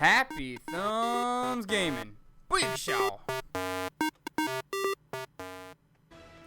Happy Thumbs Gaming. Big show.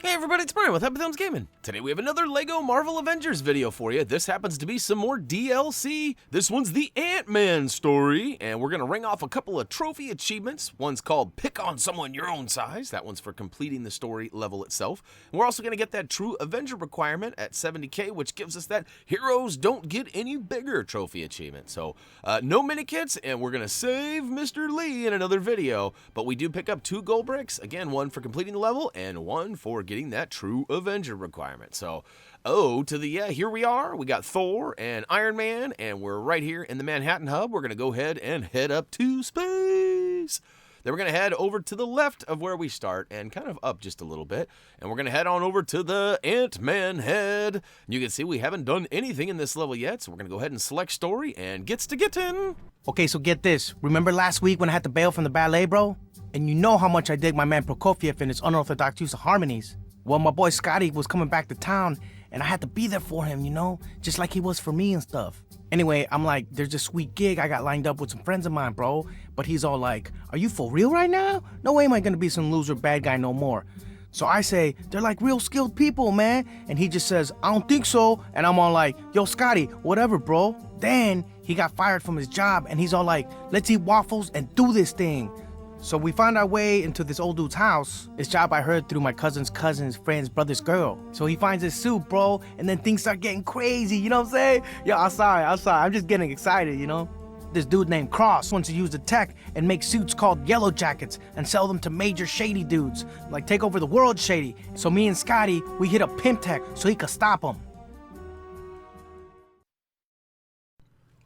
Hey everybody, it's Brian with HappyThumbsGaming. Today we have another LEGO Marvel Avengers video for you. This happens to be some more DLC. This one's the Ant-Man story, and we're going to ring off a couple of trophy achievements. One's called Pick on Someone Your Own Size. That one's for completing the story level itself. And we're also going to get that True Avenger requirement at 70k, which gives us that Heroes Don't Get Any Bigger trophy achievement. So, no mini kits, and we're going to save Mr. Lee in another video. But we do pick up 2 gold bricks. Again, one for completing the level, and one for getting that True Avenger requirement. So, here we are. We got Thor and Iron Man, and we're right here in the Manhattan hub. We're going to go ahead and head up to space. Then we're going to head over to the left of where we start and kind of up just a little bit. And we're going to head on over to the Ant-Man head. You can see we haven't done anything in this level yet, so we're going to go ahead and select story and gets to getting. Okay, so get this. Remember last week when I had to bail from the ballet, bro? And you know how much I dig my man Prokofiev and his unorthodox use of harmonies. Well, my boy Scotty was coming back to town, and I had to be there for him, you know? Just like he was for me and stuff. Anyway, I'm like, there's a sweet gig I got lined up with some friends of mine, bro. But he's all like, are you for real right now? No way am I gonna be some loser bad guy no more. So I say, they're like real skilled people, man. And he just says, I don't think so. And I'm all like, yo, Scotty, whatever, bro. Then he got fired from his job, and he's all like, let's eat waffles and do this thing. So we found our way into this old dude's house. His job I heard through my cousin's friend's brother's girl. So he finds his suit, bro, and then things start getting crazy, you know what I'm saying? Yo, I'm sorry, I'm just getting excited, you know? This dude named Cross wants to use the tech and make suits called Yellow Jackets and sell them to major shady dudes, like take over the world shady. So me and Scotty, we hit up Pimp Tech so he could stop him.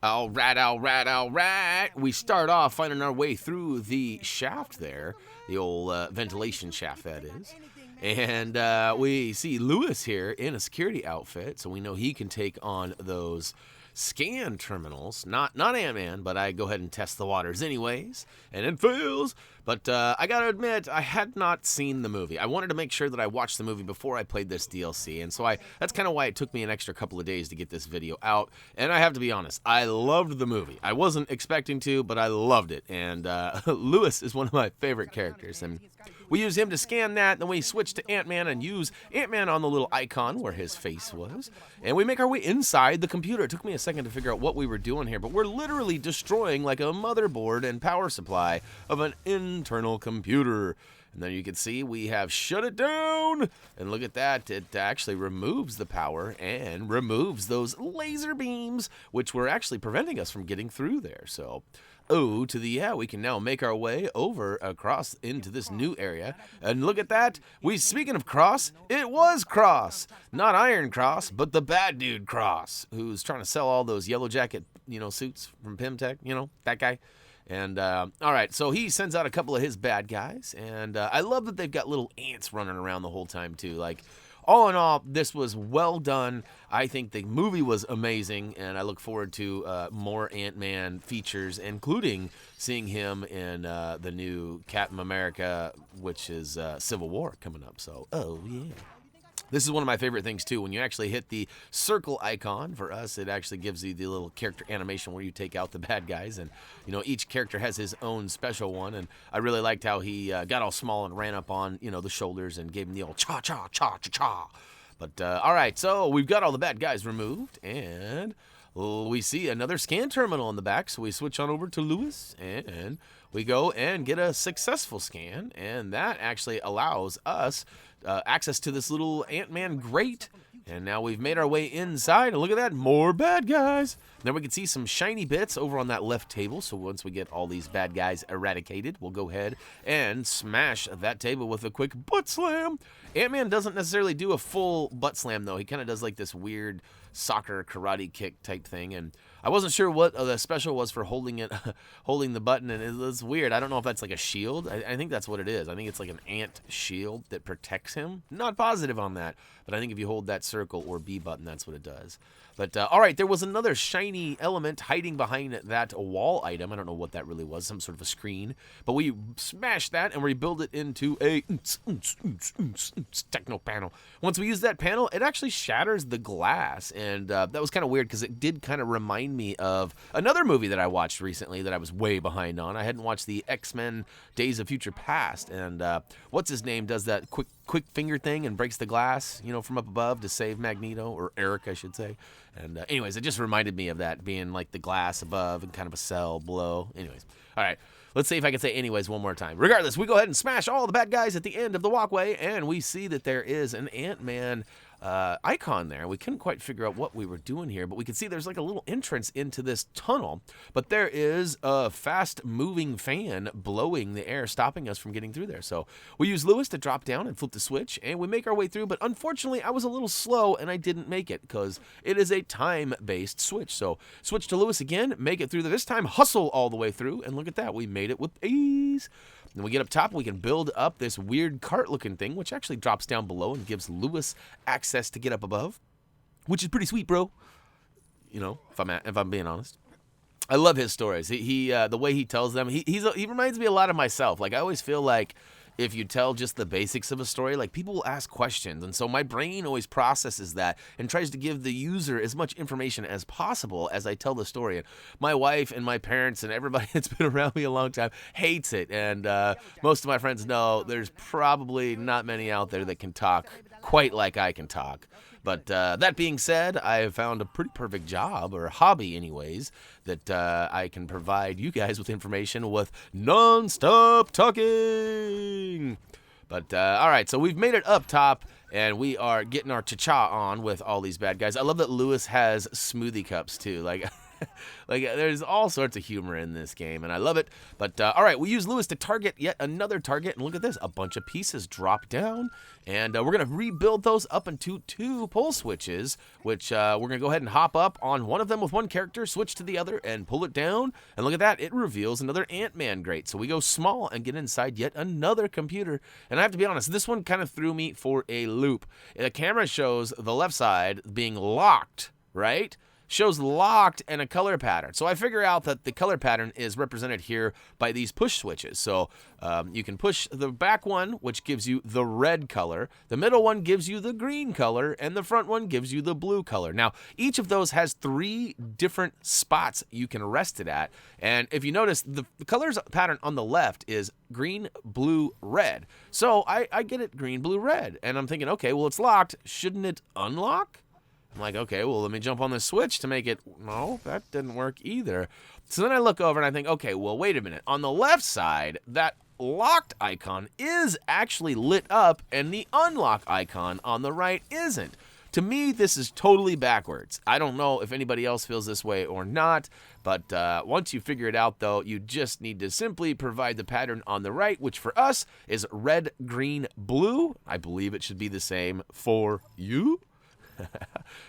All right. We start off finding our way through the shaft there, the old ventilation shaft, that is. And we see Lewis here in a security outfit, so we know he can take on those scan terminals. Not Ant-Man, but I go ahead and test the waters anyways, and it fails. But I gotta admit, I had not seen the movie. I wanted to make sure that I watched the movie before I played this DLC, and so that's kind of why it took me an extra couple of days to get this video out. And I have to be honest, I loved the movie. I wasn't expecting to, but I loved it. And Lewis is one of my favorite characters, and we use him to scan that, then we switch to Ant-Man and use Ant-Man on the little icon where his face was. And we make our way inside the computer. It took me a second to figure out what we were doing here, but we're literally destroying like a motherboard and power supply of an internal computer. And then you can see we have shut it down. And look at that. It actually removes the power and removes those laser beams, which were actually preventing us from getting through there. So, we can now make our way over across into this new area. And look at that. Speaking of Cross, it was Cross. Not Iron Cross, but the bad dude Cross, who's trying to sell all those Yellow Jacket, suits from Pimtech, that guy. And, all right, so he sends out a couple of his bad guys, and I love that they've got little ants running around the whole time, too. Like, all in all, this was well done. I think the movie was amazing, and I look forward to more Ant-Man features, including seeing him in the new Captain America, which is Civil War, coming up. So, yeah. This is one of my favorite things, too. When you actually hit the circle icon, for us, it actually gives you the little character animation where you take out the bad guys. And, each character has his own special one. And I really liked how he got all small and ran up on, the shoulders and gave him the old cha-cha-cha-cha-cha. But, all right, so we've got all the bad guys removed. And we see another scan terminal in the back. So we switch on over to Lewis, and we go and get a successful scan. And that actually allows us access to this little Ant-Man grate. And now we've made our way inside, and look at that, more bad guys. Then we can see some shiny bits over on that left table, so once we get all these bad guys eradicated, we'll go ahead and smash that table with a quick butt slam. Ant-Man doesn't necessarily do a full butt slam, though. He kind of does like this weird soccer karate kick type thing, and I wasn't sure what the special was for holding the button, and it's weird. I don't know if that's like a shield. I think that's what it is. I think it's like an ant shield that protects him. Not positive on that, but I think if you hold that circle or B button, that's what it does. But, all right, there was another shiny element hiding behind that wall item. I don't know what that really was, some sort of a screen. But we smashed that and rebuild it into a techno panel. Once we use that panel, it actually shatters the glass. And that was kind of weird because it did kind of remind me of another movie that I watched recently that I was way behind on. I hadn't watched the X-Men Days of Future Past. And what's his name does that quick finger thing and breaks the glass, you know, from up above to save Magneto, or Eric, I should say. And anyways, it just reminded me of that, being like the glass above and kind of a cell below. Anyways, all right, let's see if I can say anyways one more time. Regardless, we go ahead and smash all the bad guys at the end of the walkway, and we see that there is an Ant-Man icon there. We couldn't quite figure out what we were doing here, but we can see there's like a little entrance into this tunnel, but there is a fast-moving fan blowing the air, stopping us from getting through there. So we use Lewis to drop down and flip the switch, and we make our way through, but unfortunately, I was a little slow, and I didn't make it, because it is a time-based switch. So switch to Lewis again, make it through this time, hustle all the way through, and look at that, we made it with ease. Then we get up top, we can build up this weird cart-looking thing, which actually drops down below and gives Lewis access to get up above, which is pretty sweet, bro. You know, if I'm being honest. I love his stories. He the way he tells them, he reminds me a lot of myself. Like, I always feel like if you tell just the basics of a story, like, people will ask questions, and so my brain always processes that and tries to give the user as much information as possible as I tell the story. And my wife and my parents and everybody that's been around me a long time hates it, and most of my friends know there's probably not many out there that can talk quite like I can talk. But that being said, I have found a pretty perfect job, or hobby anyways, that I can provide you guys with information with non-stop talking. But all right, so we've made it up top, and we are getting our cha-cha on with all these bad guys. I love that Lewis has smoothie cups too. Like, there's all sorts of humor in this game, and I love it. But all right, we use Lewis to target yet another target, and look at this. A bunch of pieces drop down, and we're going to rebuild those up into 2 pull switches, which we're going to go ahead and hop up on one of them with one character, switch to the other, and pull it down. And look at that. It reveals another Ant-Man grate. So we go small and get inside yet another computer. And I have to be honest, this one kind of threw me for a loop. The camera shows the left side being locked, right? Shows locked and a color pattern. So I figure out that the color pattern is represented here by these push switches. So you can push the back one, which gives you the red color. The middle one gives you the green color, and the front one gives you the blue color. Now, each of those has 3 different spots you can rest it at. And if you notice, the colors pattern on the left is green, blue, red. So I get it green, blue, red. And I'm thinking, okay, well, it's locked. Shouldn't it unlock? I'm like, okay, well, let me jump on this switch to make it. No, that didn't work either. So then I look over and I think, okay, well, wait a minute. On the left side, that locked icon is actually lit up, and the unlock icon on the right isn't. To me, this is totally backwards. I don't know if anybody else feels this way or not, but once you figure it out, though, you just need to simply provide the pattern on the right, which for us is red, green, blue. I believe it should be the same for you.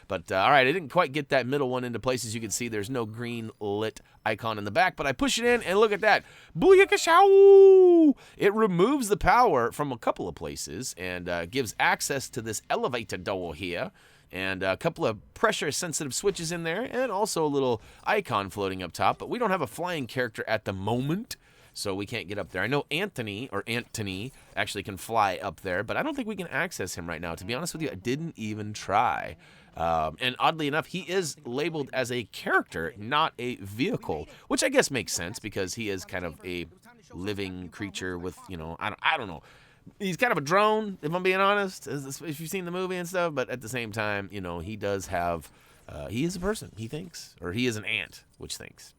But all right, I didn't quite get that middle one into place. As you can see, there's no green lit icon in the back, but I push it in, and look at that. Booyakashow! It removes the power from a couple of places and gives access to this elevator door here, and a couple of pressure-sensitive switches in there, and also a little icon floating up top. But we don't have a flying character at the moment, so we can't get up there. I know Anthony actually can fly up there, but I don't think we can access him right now. To be honest with you, I didn't even try. And oddly enough, he is labeled as a character, not a vehicle, which I guess makes sense because he is kind of a living creature with, you know, I don't know. He's kind of a drone, if I'm being honest, if you've seen the movie and stuff, but at the same time, you know, he does have, he is a person, he thinks, or he is an ant, which thinks.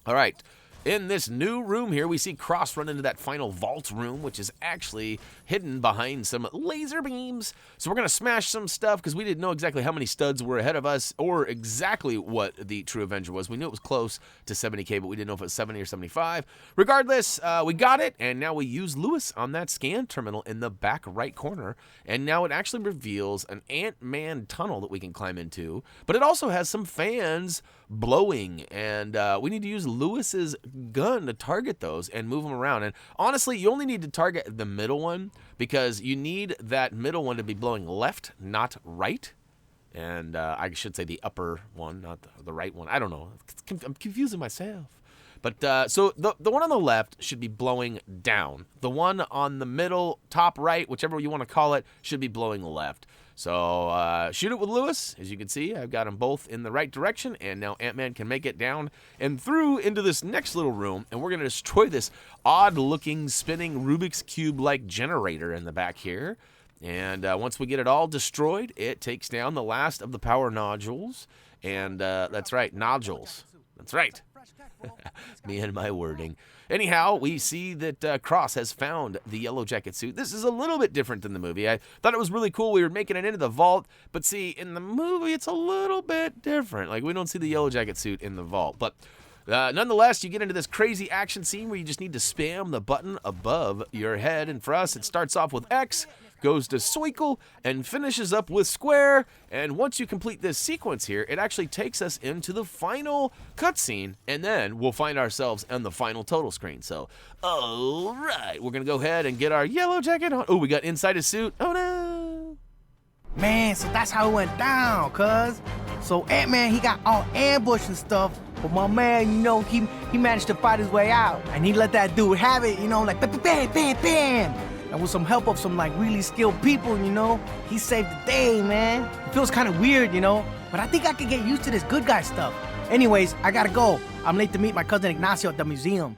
All right. In this new room here, we see Cross run into that final vault room, which is actually hidden behind some laser beams. So we're going to smash some stuff because we didn't know exactly how many studs were ahead of us or exactly what the True Avenger was. We knew it was close to 70K, but we didn't know if it was 70 or 75. Regardless, we got it, and now we use Lewis on that scan terminal in the back right corner, and now it actually reveals an Ant-Man tunnel that we can climb into, but it also has some fans blowing, and we need to use Lewis's gun to target those and move them around. And honestly, you only need to target the middle one because you need that middle one to be blowing left, not right. And I should say the upper one, not the right one. I don't know. I'm confusing myself. But so the one on the left should be blowing down. The one on the middle, top right, whichever you want to call it, should be blowing left. So shoot it with Lewis. As you can see, I've got them both in the right direction, and now Ant-Man can make it down and through into this next little room, and we're going to destroy this odd-looking, spinning Rubik's Cube-like generator in the back here. And once we get it all destroyed, it takes down the last of the power nodules. And that's right, nodules. That's right. Me and my wording. Anyhow, we see that Cross has found the Yellow Jacket suit. This is a little bit different than the movie. I thought it was really cool. We were making it into the vault, but see, in the movie, it's a little bit different. Like, we don't see the Yellow Jacket suit in the vault, but nonetheless, you get into this crazy action scene where you just need to spam the button above your head, and for us, it starts off with X, goes to Circle, and finishes up with Square. And once you complete this sequence here, it actually takes us into the final cutscene, and then we'll find ourselves on the final total screen. So, all right, we're going to go ahead and get our Yellow Jacket on. Oh, we got inside his suit. Oh, no. Man, so that's how it went down, cuz. So Ant-Man, he got all ambushed and stuff, but my man, you know, he managed to fight his way out. And he let that dude have it, you know, like bam, bam, bam, bam. And with some help of some like really skilled people, you know, he saved the day, man. It feels kind of weird, you know, but I think I could get used to this good guy stuff. Anyways, I gotta go. I'm late to meet my cousin Ignacio at the museum.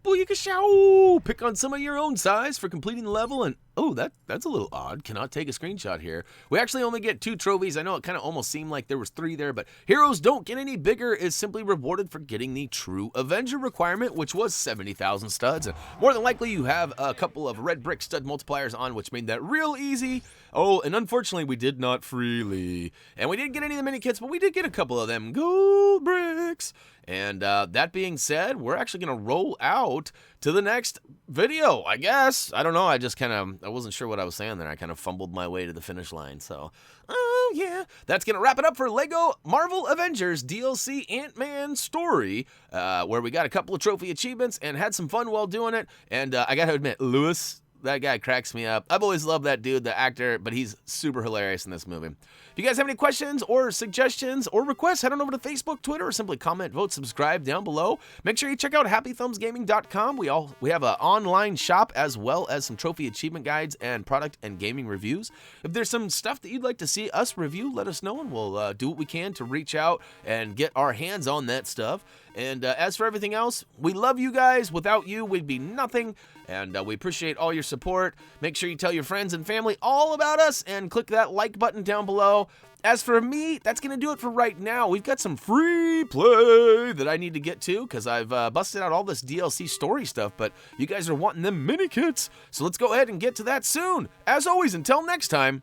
Booyakashow! Pick on some of your own size for completing the level, and oh, that's a little odd. Cannot take a screenshot here. We actually only get 2 trophies. I know it kind of almost seemed like there was 3 there, but Heroes Don't Get Any Bigger is simply rewarded for getting the True Avenger requirement, which was 70,000 studs. And more than likely, you have a couple of red brick stud multipliers on, which made that real easy. Oh, and unfortunately, we did not freely. And we didn't get any of the mini kits, but we did get a couple of them gold bricks. And that being said, we're actually going to roll out to the next video, I guess. I don't know. I wasn't sure what I was saying there. I kind of fumbled my way to the finish line. So, oh yeah. That's going to wrap it up for Lego Marvel Avengers DLC Ant-Man Story, where we got a couple of trophy achievements and had some fun while doing it. And I got to admit, Lewis, that guy cracks me up. I've always loved that dude, the actor, but he's super hilarious in this movie. If you guys have any questions or suggestions or requests, head on over to Facebook, Twitter, or simply comment, vote, subscribe down below. Make sure you check out HappyThumbsGaming.com. We have an online shop as well as some trophy achievement guides and product and gaming reviews. If there's some stuff that you'd like to see us review, let us know, and we'll do what we can to reach out and get our hands on that stuff. And as for everything else, we love you guys. Without you, we'd be nothing. And we appreciate all your support. Make sure you tell your friends and family all about us and click that like button down below. As for me, that's going to do it for right now. We've got some free play that I need to get to because I've busted out all this DLC story stuff, but you guys are wanting them mini kits. So let's go ahead and get to that soon. As always, until next time.